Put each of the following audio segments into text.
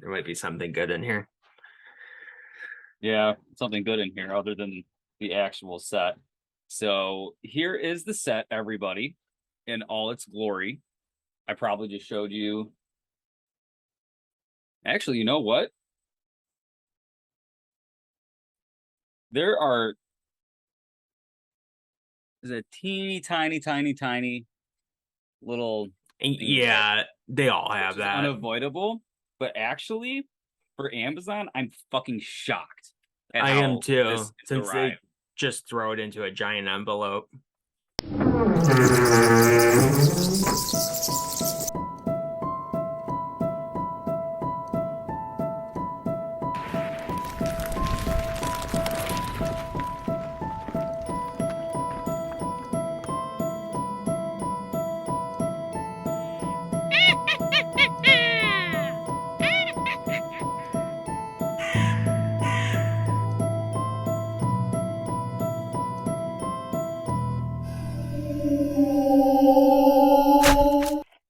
There might be something good in here. Yeah, something good in here other than the actual set. So here is the set, everybody, in all its glory. I probably just showed you. Actually, you know what? There are there's a teeny tiny little thingy bob, Yeah, they all which have is that. unavoidable. But actually, for Amazon, I'm fucking shocked at I am how this too, has since they arrived. just throw it into a giant envelope.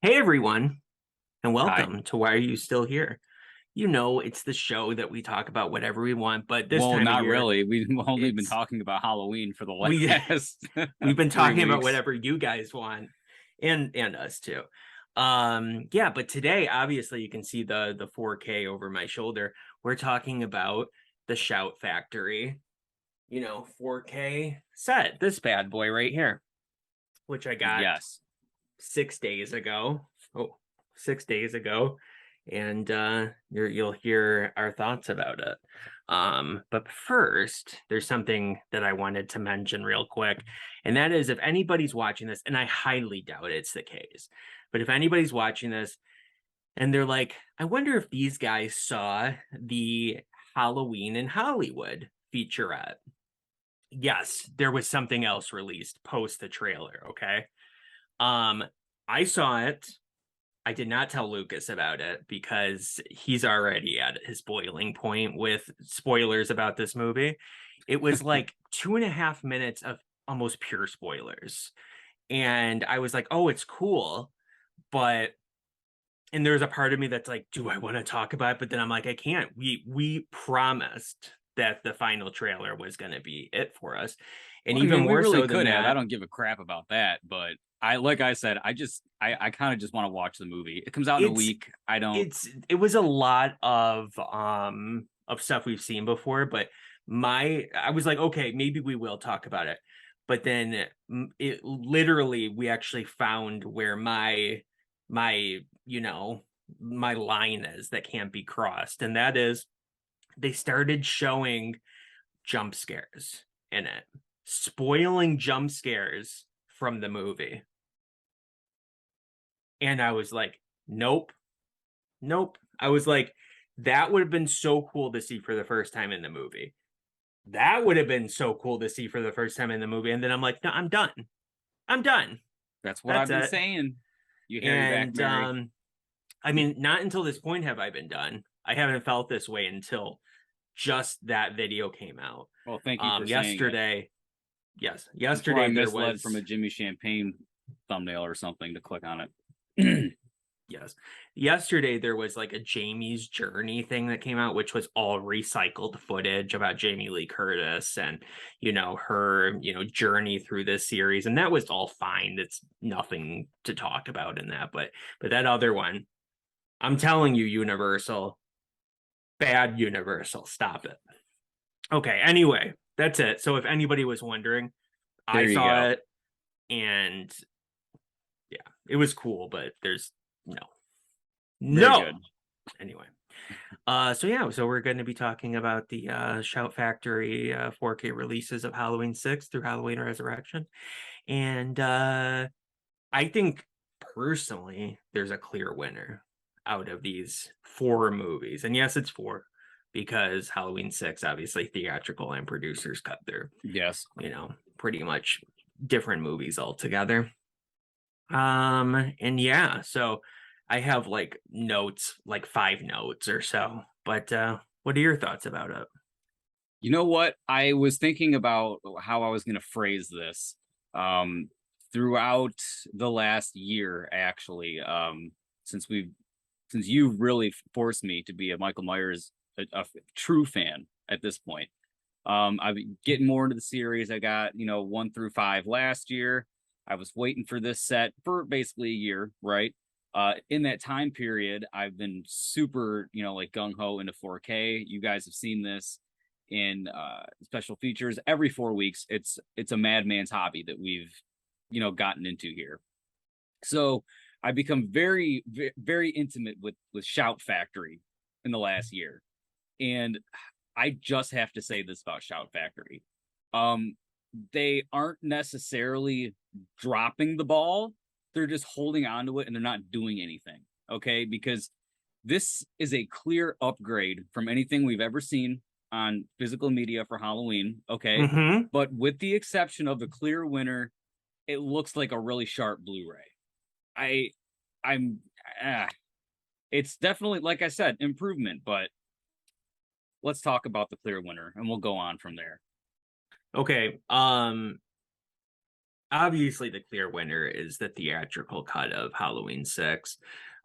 Hey everyone, and Hi. welcome to Why Are You Still Here? You know, it's the show that we talk about whatever we want, but this Well, time of not year, really. We've only been it's talking about Halloween for the we last we've been 3 talking about weeks. whatever you guys want, and us too. Yeah, but today, obviously, you can see the 4K over my shoulder. We're talking about the Shout Factory, 4K set. This bad boy right here, which I got Yes. 6 days ago. Oh, 6 days ago. And you'll hear our thoughts about it. But first, there's something that I wanted to mention real quick, and that is if anybody's watching this, and I highly doubt it's the case, but if anybody's watching this and they're like, I wonder if these guys saw the Halloween in Hollywood featurette. Yes, there was something else released post the trailer, okay? Um, I saw it. I did not tell Lucas about it because he's already at his boiling point with spoilers about this movie. It was like 2.5 minutes of almost pure spoilers. And I was like, oh, it's cool. But and there's a part of me that's like, do I want to talk about it? But then I'm like, I can't. We promised that the final trailer was gonna be it for us. And Well, I even mean, we more really so than could have. I that, don't give a crap about that, but like I said, I kind of just want to watch the movie. It comes out in a it's week. I don't. it was a lot of stuff we've seen before, but my I was like, okay, maybe we will talk about it. But then it literally we actually found where my my line is that can't be crossed, and that is they started showing jump scares in it, spoiling jump scares from the movie. And I was like, nope, nope. I was like, that would have been so cool to see for the first time in the movie. That would have been so cool to see for the first time in the movie. And then I'm like, no, I'm done. I'm done. That's what That's I've been it. saying. You have your back, And Mary. I mean, not until this point have I been done. I haven't felt this way until just that video came out. Well, thank you for saying it. Yesterday, yes, I'm sure I yesterday there misled from was a Jimmy Champagne thumbnail or something to click on it. yes. Yesterday there was like a Jamie's Journey thing that came out, which was all recycled footage about Jamie Lee Curtis and her journey through this series, and that was all fine. It's nothing to talk about in that, but that other one, I'm telling you, Universal, bad Universal, stop it. Okay, anyway, that's it. So if anybody was wondering, I There you saw go. it and yeah, it was cool, but there's no, Very no. good. Anyway. So yeah, so we're going to be talking about the Shout Factory 4K releases of Halloween 6 through Halloween Resurrection. And I think personally there's a clear winner out of these four movies. And yes, it's four because Halloween 6 obviously theatrical and producers cut their, Yes. pretty much different movies altogether. And yeah, so I have like notes, like 5 notes or so. But what are your thoughts about it? You know what? I was thinking about how I was going to phrase this throughout the last year, actually, since we've since you really forced me to be a Michael Myers a true fan at this point. I've been getting more into the series. I got 1 through 5 last year. I was waiting for this set for basically a year, right? In that time period, I've been super, like gung ho into 4K. You guys have seen this in special features every 4 weeks. It's a madman's hobby that we've gotten into here. So I become very very intimate with Shout Factory in the last year, and I just have to say this about Shout Factory. Um, they aren't necessarily dropping the ball; they're just holding on to it and they're not doing anything. Okay, because this is a clear upgrade from anything we've ever seen on physical media for Halloween. Okay, Mm-hmm. but with the exception of the clear winner, it looks like a really sharp Blu-ray. I I'm ah, it's definitely, like I said, improvement, but let's talk about the clear winner and we'll go on from there. Okay. Obviously the clear winner is the theatrical cut of Halloween 6.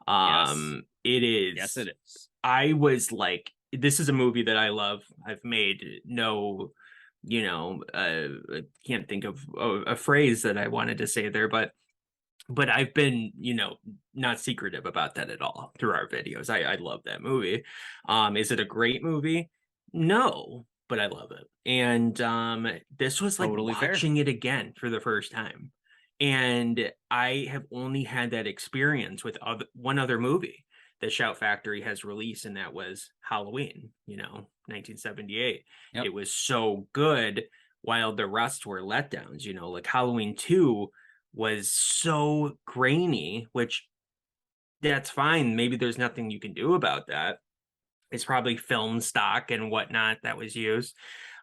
Yes. It Yes, is. it is. I was like, this is a movie that I love. I've made no, I can't think of a phrase that I wanted to say there, but I've been, not secretive about that at all through our videos. I love that movie. Is it a great movie? No, but I love it. And this was like Totally fair. watching it again for the first time. And I have only had that experience with one other movie that Shout Factory has released, and that was Halloween, 1978. Yep. It was so good while the rest were letdowns, like Halloween 2 was so grainy, which that's fine. Maybe there's nothing you can do about that. It's probably film stock and whatnot that was used.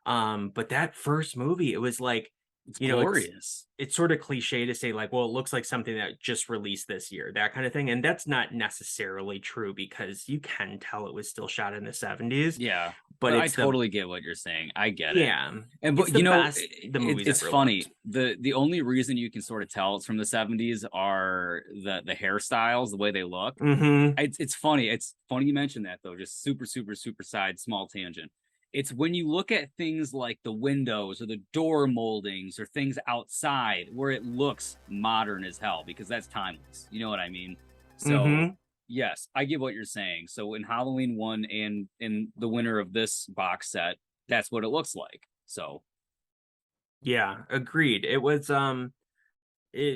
But that first movie, it was like, It's you know, it's glorious. it's sort of cliche to say, like, well, it looks like something that just released this year, that kind of thing. And that's not necessarily true because you can tell it was still shot in the 70s, Yeah. but I it's the totally get what you're saying. I get it. yeah, And it's but the best the movie's it's ever looked. funny. The only reason you can sort of tell it's from the 70s are the hairstyles, the way they look. Mm-hmm. It's funny. It's funny you mentioned that though. Just super, super, super side small tangent. It's when you look at things like the windows or the door moldings or things outside where it looks modern as hell because that's timeless. You know what I mean? So Mm-hmm. yes, I get what you're saying. So in Halloween 1 and in the winner of this box set, that's what it looks like. So Yeah, agreed. It was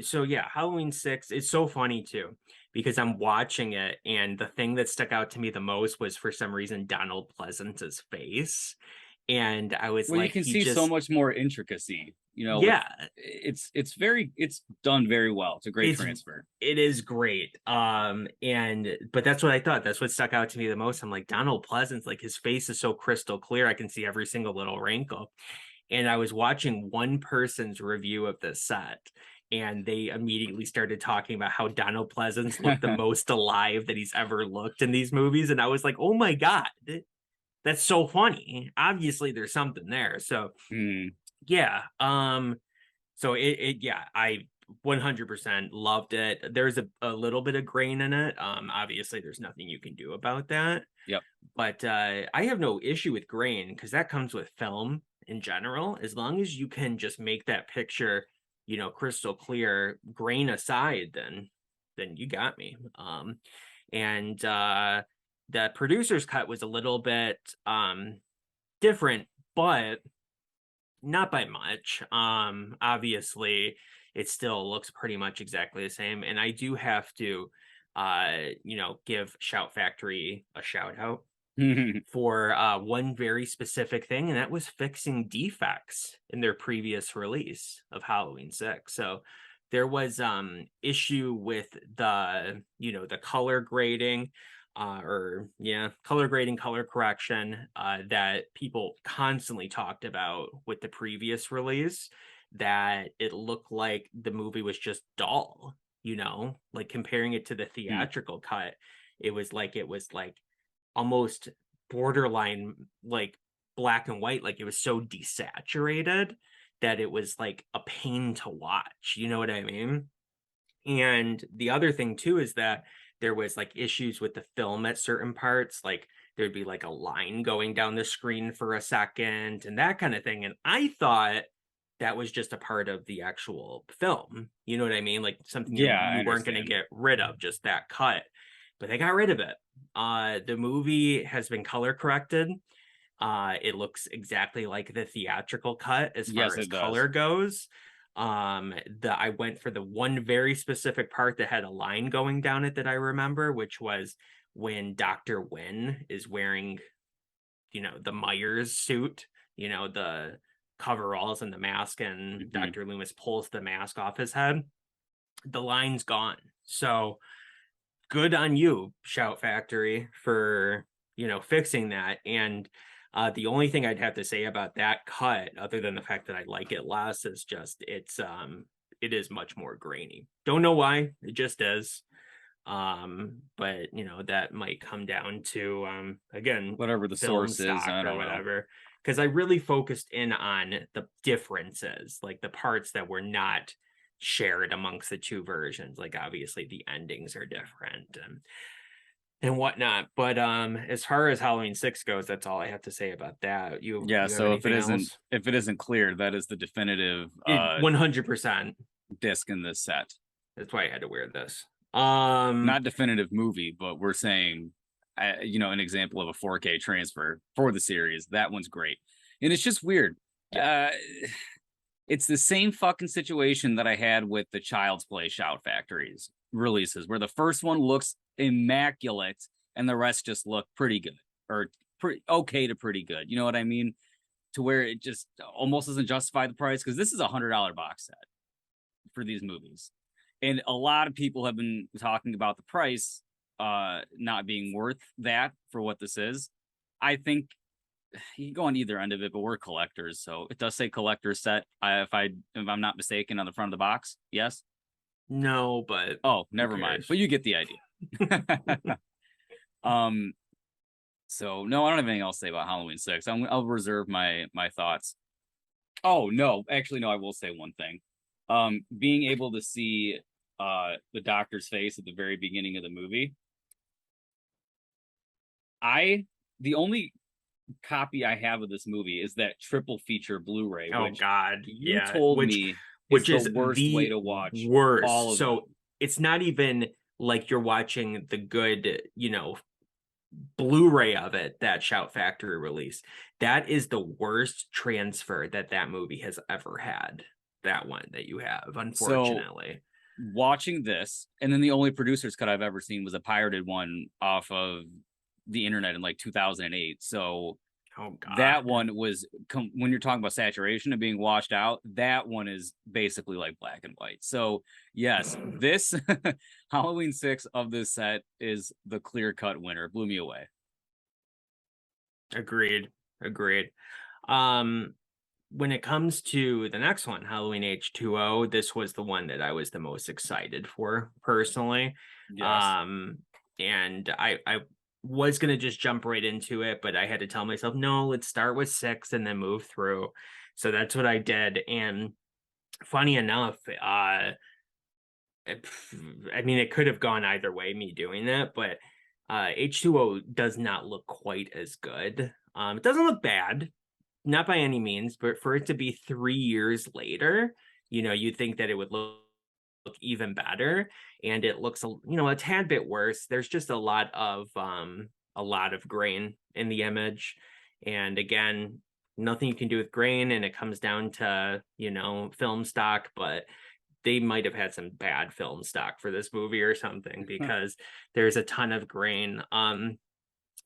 so yeah, Halloween 6, it's so funny too, because I'm watching it and the thing that stuck out to me the most was for some reason Donald Pleasance's face. And I was well, you like, can he see so just much more intricacy, with yeah, it's done very well. It's a great it's transfer. it is great. And but that's what I thought. That's what stuck out to me the most. I'm like, Donald Pleasance, like his face is so crystal clear. I can see every single little wrinkle. And I was watching one person's review of this set, and they immediately started talking about how Donald Pleasance looked the most alive that he's ever looked in these movies. And I was like, oh my God, that's so funny. Obviously, there's something there. So Hmm. yeah. So yeah, I 100% loved it. There's a little bit of grain in it. Obviously, there's nothing you can do about that. Yep. But I have no issue with grain because that comes with film in general. As long as you can just make that picture, crystal clear, grain aside, then you got me. And the producer's cut was a little bit different, but not by much. Obviously, it still looks pretty much exactly the same. And I do have to, give Shout Factory a shout out for one very specific thing, and that was fixing defects in their previous release of Halloween 6. So there was issue with the color grading, or yeah, color grading, color correction, that people constantly talked about with the previous release, that it looked like the movie was just dull, like comparing it to the theatrical cut. It was like almost borderline like black and white, like it was so desaturated that it was like a pain to watch, you know what I mean? And the other thing too is that there was like issues with the film at certain parts, like there'd be like a line going down the screen for a second and that kind of thing. And I thought that was just a part of the actual film. You know what I mean? Like something Yeah, I you weren't going to understand. get rid of, just that cut. But they got rid of it. The movie has been color corrected. It looks exactly like the theatrical cut as Yes, far as it does. color goes. I went for the one very specific part that had a line going down it that I remember, which was when Dr. Wynn is wearing, the Myers suit, the coveralls and the mask, and Hmm. Dr. Loomis pulls the mask off his head. The line's gone. So good on you, Shout Factory, for fixing that. And the only thing I'd have to say about that cut, other than the fact that I like it less, is just it is much more grainy. Don't know why, it just is. But that might come down to again, Whatever the film source is, stock I or don't know. whatever. Because I really focused in on the differences, like the parts that were not shared amongst the two versions. Like obviously the endings are different and whatnot. But as far as Halloween 6 goes, that's all I have to say about that. You Yeah, you have so anything else? if it isn't clear, that is the definitive 100%. disc in this set. That's why I had to wear this. Not definitive movie, but we're saying an example of a 4K transfer for the series. That one's great. And it's just weird. Yeah. Uh it's the same fucking situation that I had with the Child's Play Shout Factories releases, where the first one looks immaculate and the rest just look pretty good or pretty okay to pretty good. You know what I mean? To where it just almost doesn't justify the price because this is $100 box set for these movies, and a lot of people have been talking about the price not being worth that for what this is. I think you can go on either end of it, but we're collectors, so it does say collector's set. If I'm not mistaken, on the front of the box. Yes. No, but Oh, who never mind. cares? But you get the idea. um. So no, I don't have anything else to say about Halloween 6. I'll reserve my thoughts. Oh no, actually no, I will say one thing. Being able to see the doctor's face at the very beginning of the movie. I the only copy I have of this movie is that triple feature Blu-ray, Oh which God, you yeah. told Which me is which the is worst way the to watch all worst. of them. So it's not even like you're watching the good, Blu-ray of it that Shout Factory release. That is the worst transfer that movie has ever had. That one that you have, So unfortunately. watching this, and then the only producer's cut I've ever seen was a pirated one off of the internet in like 2008. So Oh that God. one was when you're talking about saturation and being washed out, that one is basically like black and white. So yes, this Halloween 6 of this set is the clear cut winner. Blew me away. Agreed. Agreed. Um, when it comes to the next one, Halloween H2O, this was the one that I was the most excited for personally. Yes. Um, and I was gonna just jump right into it, but I had to tell myself, no, let's start with 6 and then move through. So that's what I did. And funny enough, I mean, it could have gone either way, me doing that, but H2O does not look quite as good. It doesn't look bad, not by any means, but for it to be 3 years later, you'd think that it would look even better, and it looks a tad bit worse. There's just a lot of grain in the image, and again, nothing you can do with grain, and it comes down to film stock, but they might have had some bad film stock for this movie or something because there's a ton of grain.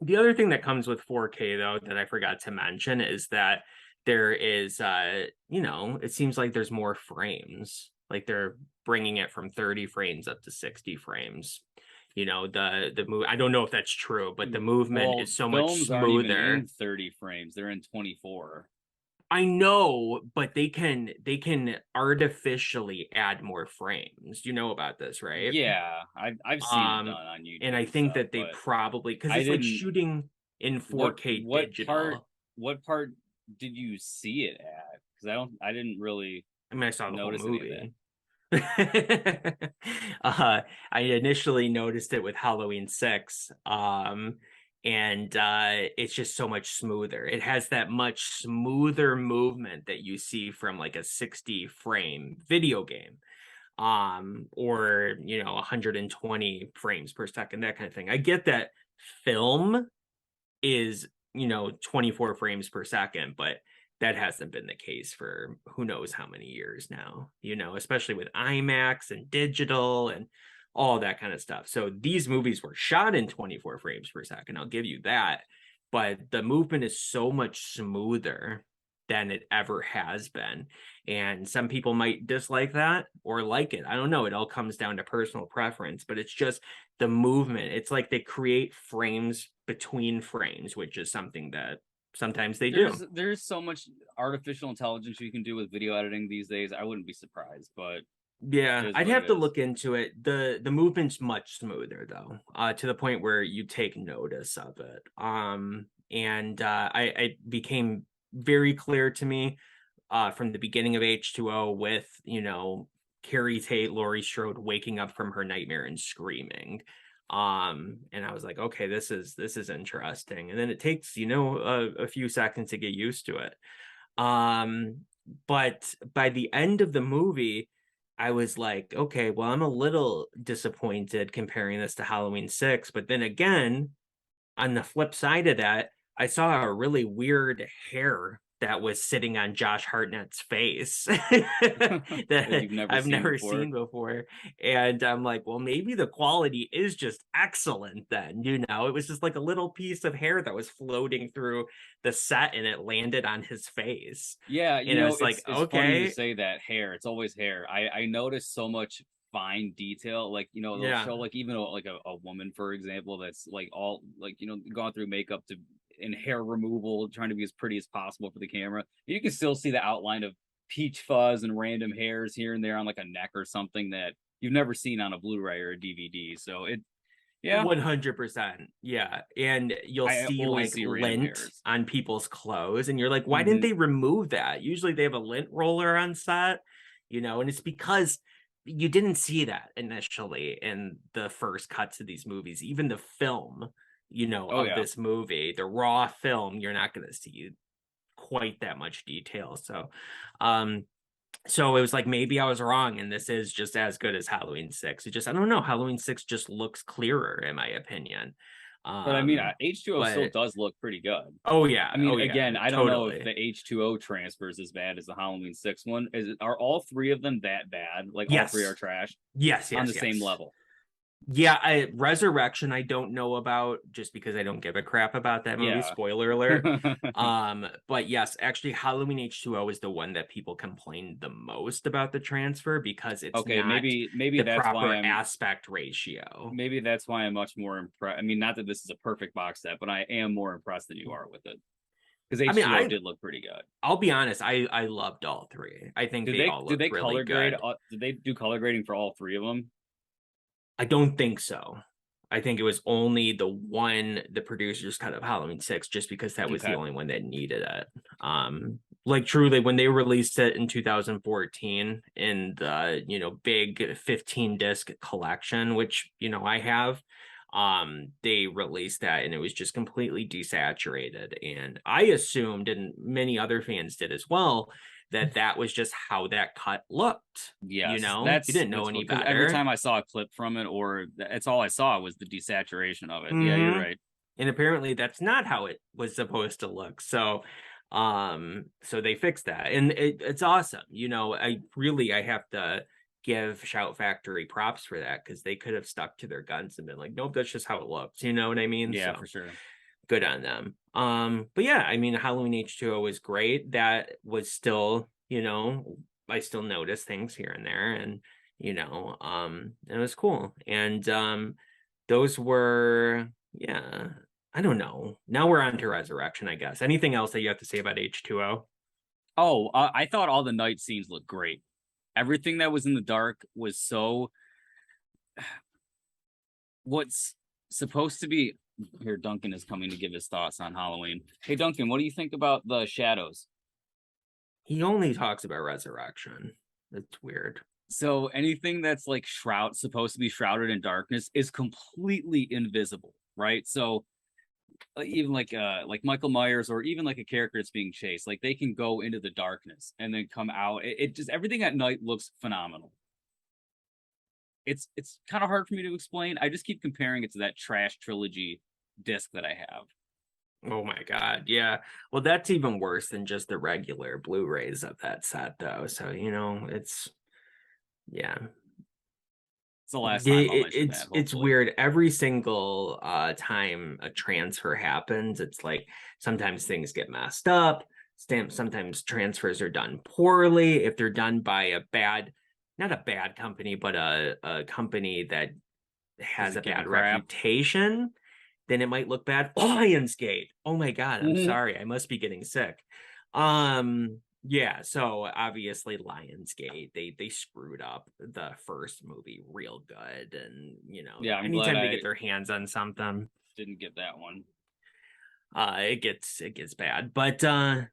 The other thing that comes with 4K though that I forgot to mention is that there is it seems like there's more frames. Like they're bringing it from 30 frames up to 60 frames. The move, I don't know if that's true, but the movement Well, is so much films aren't even in smoother. 30 frames; they're in 24. I know, but they can artificially add more frames. You know about this, right? Yeah, I've seen it Um, done on and YouTube I and think stuff, that they but probably, because I it's like didn't. shooting in What 4K digital. what part did you see it at? Because I didn't really I mean, I saw the whole notice any of that. movie. I initially noticed it with Halloween 6. And it's just so much smoother. It has that much smoother movement that you see from like a 60 frame video game. Or 120 frames per second, that kind of thing. I get that film is 24 frames per second, but that hasn't been the case for who knows how many years now, especially with IMAX and digital and all that kind of stuff. So these movies were shot in 24 frames per second, I'll give you that, but the movement is so much smoother than it ever has been. And some people might dislike that or like it. I don't know. It all comes down to personal preference, but it's just the movement. It's like they create frames between frames, which is something that sometimes they do. There's so much artificial intelligence you can do with video editing these days. I wouldn't be surprised, but it Yeah, is I'd what it have to is. look into it. The movement's much smoother though, to the point where you take notice of it. And I became very clear to me from the beginning of H2O with, Carrie Tate, Laurie Strode waking up from her nightmare and screaming. And I was like, okay, this is interesting. And then it takes, a few seconds to get used to it. But by the end of the movie, I was like, okay, well, I'm a little disappointed comparing this to Halloween 6, but then again, on the flip side of that, I saw a really weird hair that was sitting on Josh Hartnett's face That that you've never I've seen never before. seen before. And I'm like, well, maybe the quality is just excellent then. It was just like a little piece of hair that was floating through the set and it landed on his face. Yeah, And it was like, it's funny you okay, say that hair. It's always hair. I notice so much fine detail. Like, they'll yeah, show like even a woman, for example, that's like all like, gone through makeup to and hair removal, trying to be as pretty as possible for the camera. You can still see the outline of peach fuzz and random hairs here and there on like a neck or something that you've never seen on a Blu-ray or a DVD. So yeah, 100%. Yeah. And you'll I see always like see random lint hairs. on people's clothes, and you're like, why didn't Hmm. they remove that? Usually they have a lint roller on set, and it's because you didn't see that initially in the first cuts of these movies. Even the film, Oh of yeah. this movie, the raw film, you're not going to see quite that much detail. Um, so it was like maybe I was wrong, and this is just as good as Halloween 6. I don't know. Halloween 6 just looks clearer, in my opinion. But I mean, Um, H2O still but does look pretty good. oh I yeah, mean, oh yeah, again, I don't know if totally. the H2O transfer is as bad as the Halloween 6 one. Are all three of them that bad? Like all three are Yes, trash yes, on the yes, same yes. level? Yeah, Resurrection I don't know about just because I don't give a crap about that movie. Yeah. Spoiler alert. But yes, actually Halloween H2O is the one that people complained the most about the transfer because it's Okay, not maybe the that's why proper I'm aspect ratio. maybe that's why I'm much more impressed. I mean, not that this is a perfect box set, but I am more impressed than you are with it because I mean, H2O did look pretty good. I'll be honest, I loved all three. I think they all Did looked they really color grade? good. Did they do color grading for all three of them? I don't think so. I think it was only the producers cut of Halloween 6 just because that was the Okay. only one that needed it. Like truly when they released it in 2014 in the, big 15 disc collection, which, I have, they released that and it was just completely desaturated. And I assumed, and many other fans did as well, that was just how that cut looked. Yes, You didn't know that's any cool because every better. time I saw a clip from it, or that's all I saw was the desaturation of it. Yeah, you're Hmm. right. And apparently that's not how it was supposed to look. So they fixed that. And it's awesome. I have to give Shout Factory props for that because they could have stuck to their guns and been like, nope, that's just how it looks. You know what I mean? Yeah, for So sure. good on them. But yeah, I mean, Halloween H2O was great. That was still, I still noticed things here and there, and it was cool. And those were, yeah, I don't know. Now we're on to Resurrection, I guess. Anything else that you have to say about H2O? Oh, I thought all the night scenes looked great. Everything that was in the dark was so what's supposed to be here. Duncan is coming to give his thoughts on Halloween. Hey, Duncan, what do you think about the shadows? He only talks about Resurrection. That's weird. So anything that's like supposed to be shrouded in darkness is completely invisible, right? So even like Michael Myers or even like a character that's being chased, like they can go into the darkness and then come out. It just everything at night looks phenomenal. It's kind of hard for me to explain. I just keep comparing it to that trash trilogy disc that I have. Oh my God. Yeah. Well, that's even worse than just the regular Blu-rays of that set, though. So, yeah. It's the last time I'll It, mention that, it's hopefully. weird. Every single time a transfer happens, it's like sometimes things get messed up. Sometimes transfers are done poorly. If they're done by not a bad company, but a company that has Doesn't a give a bad crap. reputation, then it might look bad. Lionsgate. Oh my God, I'm Mhm. sorry. I must be getting sick. Yeah, so obviously Lionsgate, they screwed up the first movie real good. And Yeah, I'm glad anytime they I get their hands on something, didn't get that one. it gets bad. But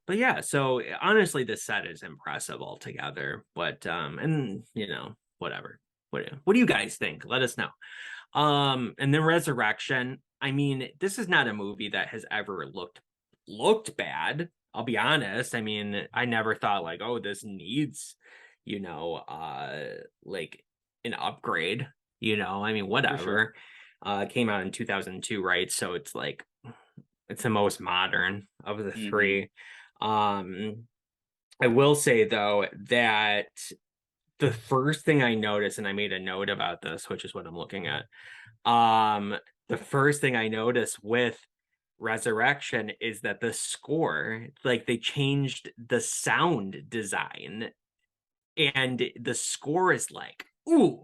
yeah, so honestly, this set is impressive altogether. But and whatever. What do you guys think? Let us know. And then Resurrection. I mean, this is not a movie that has ever looked bad. I'll be honest. I mean, I never thought like, oh, this needs, like an upgrade. I mean, For sure. whatever. Came out in 2002, right? So it's like it's the most modern of the Hmm. three. Um, I will say though that the first thing I noticed, and I made a note about this, which is what I'm looking at. Um, the first thing I noticed with Resurrection is that the score, like they changed the sound design, and the score is like, ooh,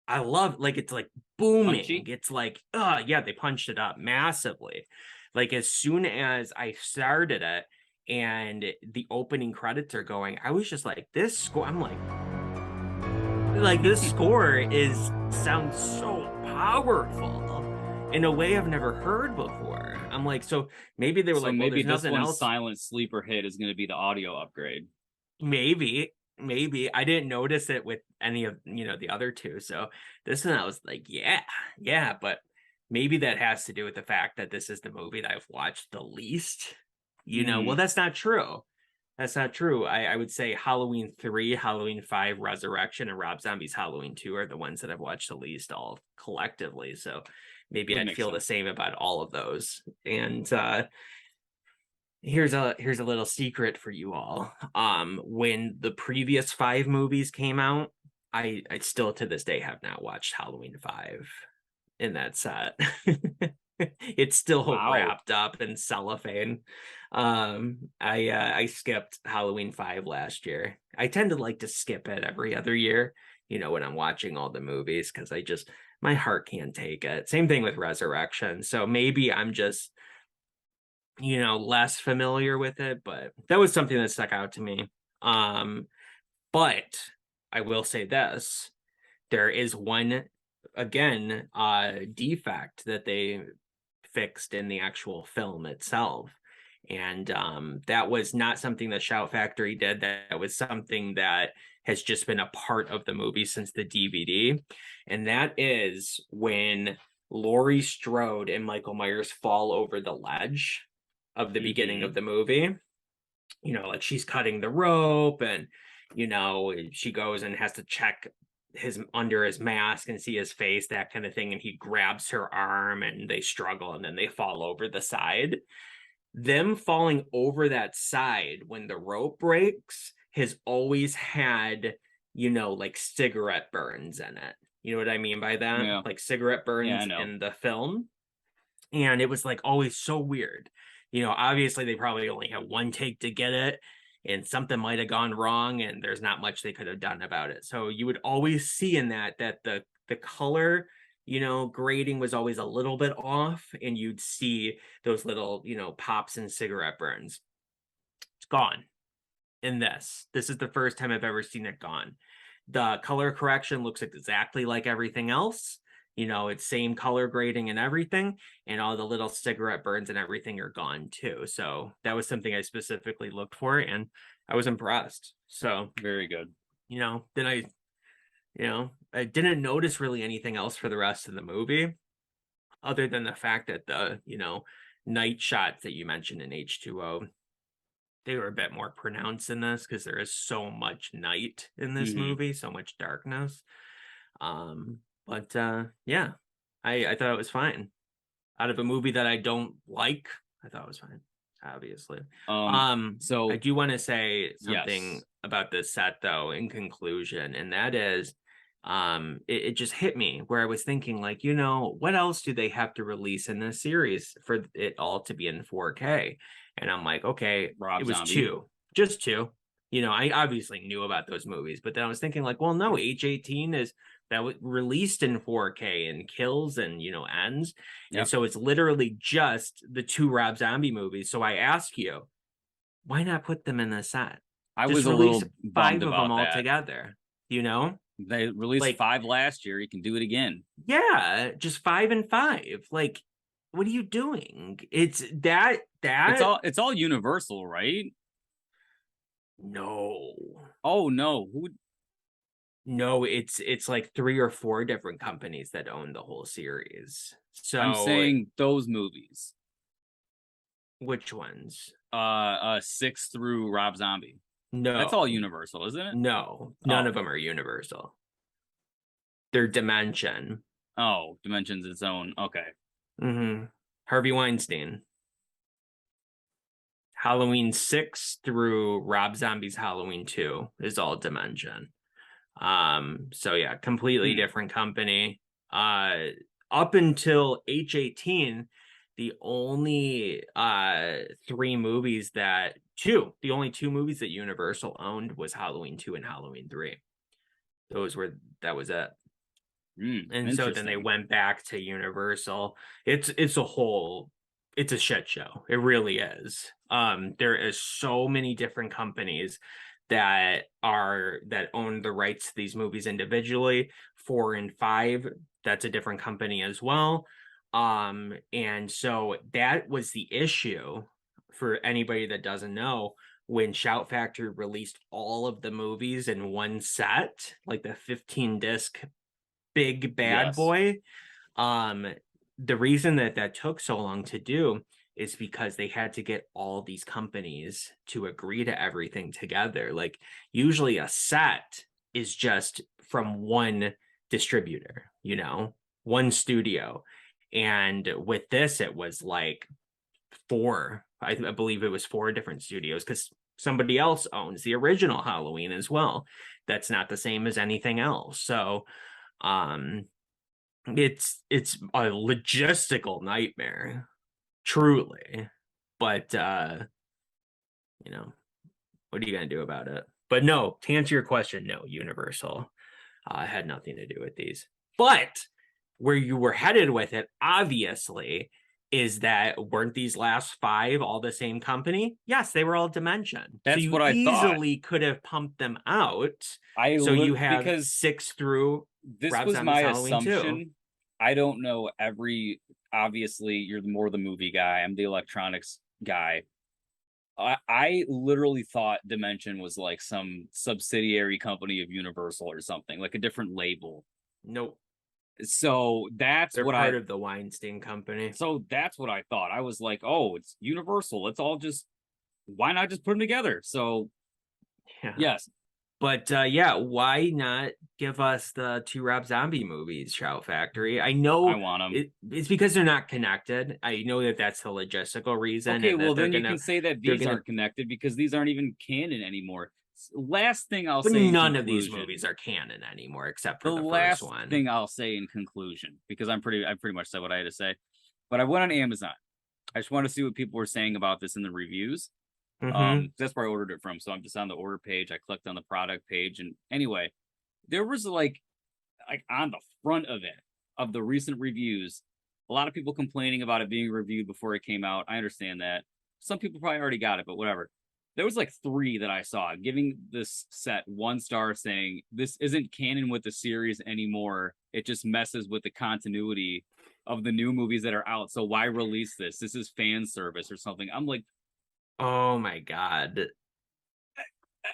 I love like it's like booming. Punchy. It's like, yeah, they punched it up massively. Like as soon as I started it and the opening credits are going, I was just like, this score, I'm like this score is sounds so powerful in a way I've never heard before. I'm like, so maybe they were So like, well, maybe there's this nothing one's else. silent sleeper hit is going to be the audio upgrade. Maybe I didn't notice it with any of the other two. So this one I was like, yeah, but maybe that has to do with the fact that this is the movie that I've watched the least. Well, Hmm. that's not true. That's not true. I would say Halloween 3, Halloween 5, Resurrection, and Rob Zombie's Halloween 2 are the ones that I've watched the least all collectively. So maybe Would I'd make feel the sense. same about all of those. And here's a little secret for you all. When the previous 5 movies came out, I still to this day have not watched Halloween 5 in that set. It's still Wow. wrapped up in cellophane. I skipped Halloween 5 last year. I tend to like to skip it every other year, when I'm watching all the movies because my heart can't take it. Same thing with Resurrection. So maybe I'm just less familiar with it, but that was something that stuck out to me. Um, but I will say this, there is one again defect that they fixed in the actual film itself. And that was not something that Shout Factory did. That was something that has just been a part of the movie since the DVD. And that is when Laurie Strode and Michael Myers fall over the ledge of the beginning Hmm. of the movie. Like she's cutting the rope and, she goes and has to check his under his mask and see his face, that kind of thing. And he grabs her arm and they struggle and then they fall over the side. Them falling over that side when the rope breaks has always had, like cigarette burns in it. You know what I mean by that? Yeah. Like cigarette Yeah, I burns know. in the film. And it was like always so weird. Obviously they probably only had one take to get it and something might have gone wrong and there's not much they could have done about it. So you would always see in that the color, grading was always a little bit off and you'd see those little, pops and cigarette burns. It's gone in this. This is the first time I've ever seen it gone. The color correction looks exactly like everything else. It's same color grading and everything, and all the little cigarette burns and everything are gone too. So that was something I specifically looked for, and I was impressed. So, Very good. then I You know, I didn't notice really anything else for the rest of the movie, other than the fact that the, night shots that you mentioned in H2O, they were a bit more pronounced in this because there is so much night in this Hmm. movie, so much darkness. But yeah, I thought it was fine. Out of a movie that I don't like, I thought it was fine, obviously. Um, I so do want to say something yes, about this set though, in conclusion, and that is it just hit me where I was thinking, like, what else do they have to release in this series for it all to be in 4K? And I'm like, okay, it Rob was Zombie. two, just two. I obviously knew about those movies, but then I was thinking, like, well, no, H18 is that was released in 4K and kills and ends. And Yep. so it's literally just the two Rob Zombie movies. So I ask you, why not put them in the set? I Just was a release little bummed five of them about all that. together, you know? They released Like, 5 last year. You can do it again. yeah, just 5 and 5. Like, what are you doing? It's that It's that all Universal, right? no. Oh no, who? No, it's like three or four different companies that own the whole series. I'm So saying those movies. which ones? 6 through Rob Zombie. That's all No, Universal, isn't it? no, none Oh, of them are Universal. They're Dimension. oh, Dimensions its own. Okay. Harvey Weinstein. Halloween 6 through Rob Zombie's Halloween 2 is all Dimension. So yeah, completely Hmm. different company. Uh Up until H18, the only two movies that Universal owned was Halloween 2 and Halloween 3. That was it. And so then they Interesting. went back to Universal. It's a shit show. It really is. There is so many different companies that own the rights to these movies individually. 4 and 5, that's a different company as well. And so that was the issue for anybody that doesn't know. When Shout Factory released all of the movies in one set, like the 15 disc big bad Yes. boy. Um, the reason that that took so long to do is because they had to get all these companies to agree to everything together. Like usually a set is just from one distributor, one studio. And with this, it was like four. I believe it was four different studios because somebody else owns the original Halloween as well. That's not the same as anything else. So um it's a logistical nightmare, truly. But you know, what are you gonna do about it? But no, to answer your question, no, Universal had nothing to do with these. But where you were headed with it, obviously, is that weren't these last five all the same company? Yes, they were all Dimension. So That's you what I thought. easily could have pumped them out. I So you have because 6 through this Rob was Zombie's my Halloween 2. assumption. I don't know every. Obviously, you're more the movie guy. I'm the electronics guy. I literally thought Dimension was like some subsidiary company of Universal or something, like a different label. Nope. So that's They're what part I. of the Weinstein Company. So that's what I thought. I was like, oh, it's Universal. Let's all just. Why not just put them together? So Yeah. yes, But yeah, why not give us the two Rob Zombie movies, Shout Factory? I I know want them. it's because they're not connected. I know that that's the logistical reason, Okay, and well that then you can say that they're these gonna, aren't connected because these aren't even canon anymore. Last thing I'll but say in none of these conclusion. movies are canon anymore except The for the first last one. thing I'll say in conclusion, because I pretty much said what I had to say. But I went on Amazon. I just want to see what people were saying about this in the reviews. Mm-hmm. That's where I ordered it from. So I'm just on the order page. I clicked on the product page, and anyway, there was like on the front of it of the recent reviews, a lot of people complaining about it being reviewed before it came out. I understand that. Some people probably already got it, but whatever. There was like 3 that I saw giving this set 1 star, saying this isn't canon with the series anymore. It just messes with the continuity of the new movies that are out. So why release this? This is fan service or something. I'm like, Oh my God.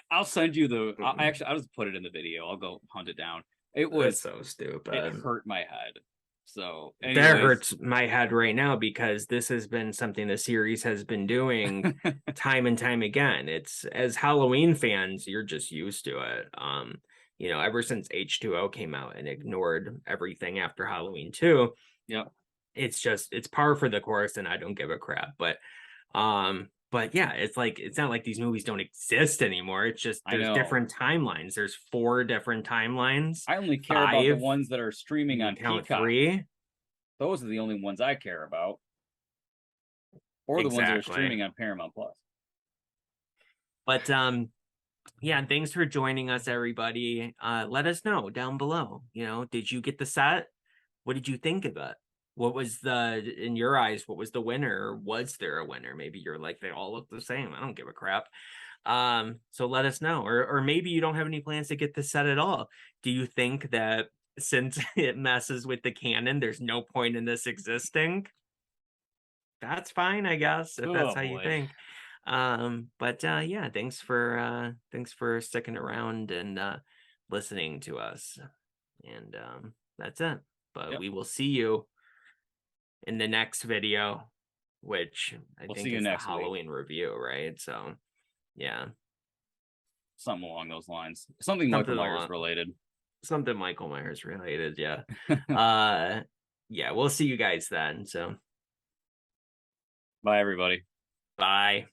I'll send you the. I'll just put it in the video. I'll go hunt it down. It That's was, so it stupid. hurt my head. So, That anyways, hurts my head right now because this has been something the series has been doing time and time again. It's as Halloween fans, you're just used to it. Ever since H2O came out and ignored everything after Halloween 2, yep, it's par for the course and I don't give a crap. But yeah, it's like it's not like these movies don't exist anymore. It's just I there's know. different timelines. There's four different timelines. I only care about the Five, ones that are streaming you on count Peacock. three. Those are the only ones I care about, or the ones that are Exactly. streaming on Paramount Plus. But yeah, and thanks for joining us, everybody. Let us know down below. Did you get the set? What did you think of it? What was in your eyes, what was the winner? Or was there a winner? Maybe you're like, they all look the same. I don't give a crap. So let us know. Or maybe you don't have any plans to get this set at all. Do you think that since it messes with the canon, there's no point in this existing? That's fine, I guess, if that's Oh how you boy. think. But yeah, thanks for sticking around and listening to us. And that's it. But Yep. we will see you in the next video, which I We'll see think you is the next week. Halloween review, right? So yeah, Something along those lines. Something Michael something Myers along related. something Michael Myers related. Yeah. Yeah, we'll see you guys then. So Bye, everybody. bye.